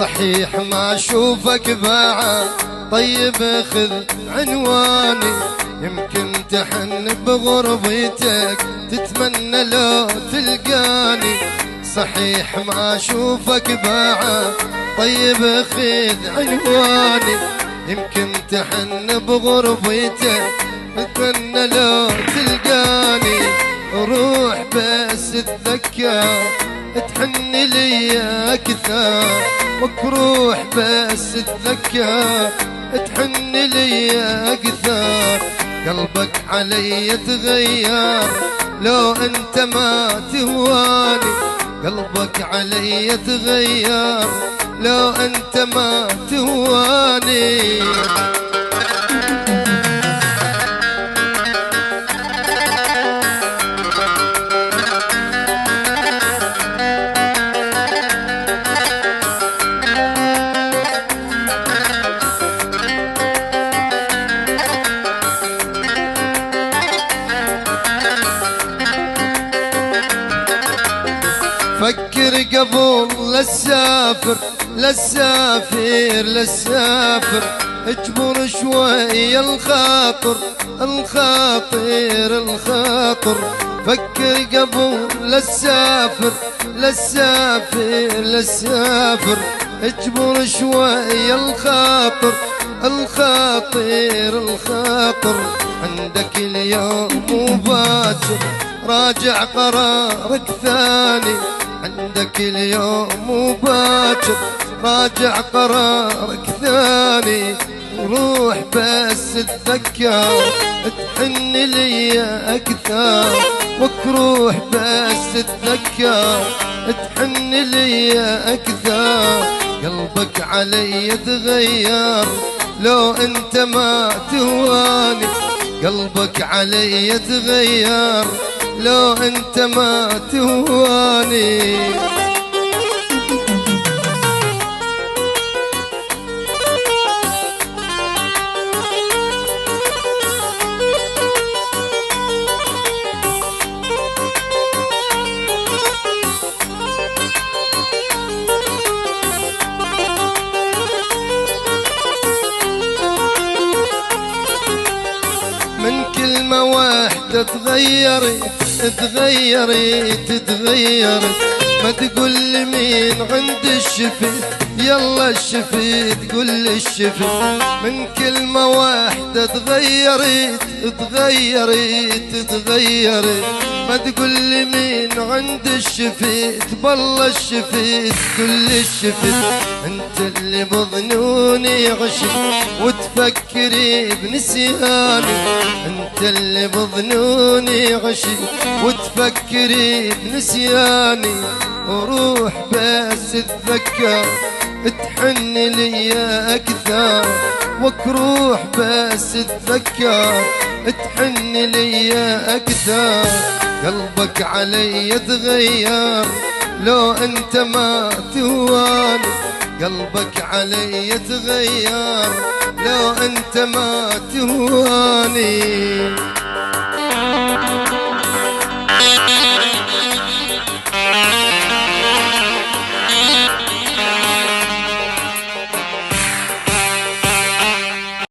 صحيح ما اشوفك بعد، طيب خذ عنواني، يمكن تحن بغربتك تتمنى لو تلقاني. صحيح ما اشوفك بعد، طيب خذ عنواني، يمكن تحن بغربتك تتمنى لو تلقاني. روح بس تذكر تحن لي اكثر، وكروح بس تذكر تحن لي اكثر. قلبك علي تغير لو انت ما تهواني، قلبك علي تغير لو انت ما تهواني. فكر قبل لا تسافر، لا تسافر، لا تسافر، اجبر شوي الخاطر، الخاطر، الخاطر. فكر قبل لا تسافر، لا تسافر، لا تسافر، اجبر شوي الخاطر، الخاطر، الخاطر. عندك اليوم مباشر راجع قرارك ثاني، عندك اليوم مباشر راجع قرارك ثاني. روح بس تذكر تحن لي اكثر، وكروح بس تذكر تحن لي اكثر. قلبك علي تغير لو انت ما تهواني، قلبك علي تغير لو انت ما تهواني. من كلمة واحدة تغيري، تغيري، تتغيري. ما تقول لي مين عند الشفيت، يلا الشفيت قول لي الشفيت. من كلمة واحدة تغيري، تغيري، تتغيري. ما تقول لي مين عند الشفيت، بالله الشفيت قول لي الشفيت. انت اللي بظنوني عشق وتفكري بنسياني، انت اللي بظنوني عشق وتفكري بنسياني. وروح بس تذكر تحن لي اكثر، وكروح بس تذكر تحن لي اكثر. قلبك علي تغير لو انت ما تهواني، قلبك علي تغير لو انت ما تهواني.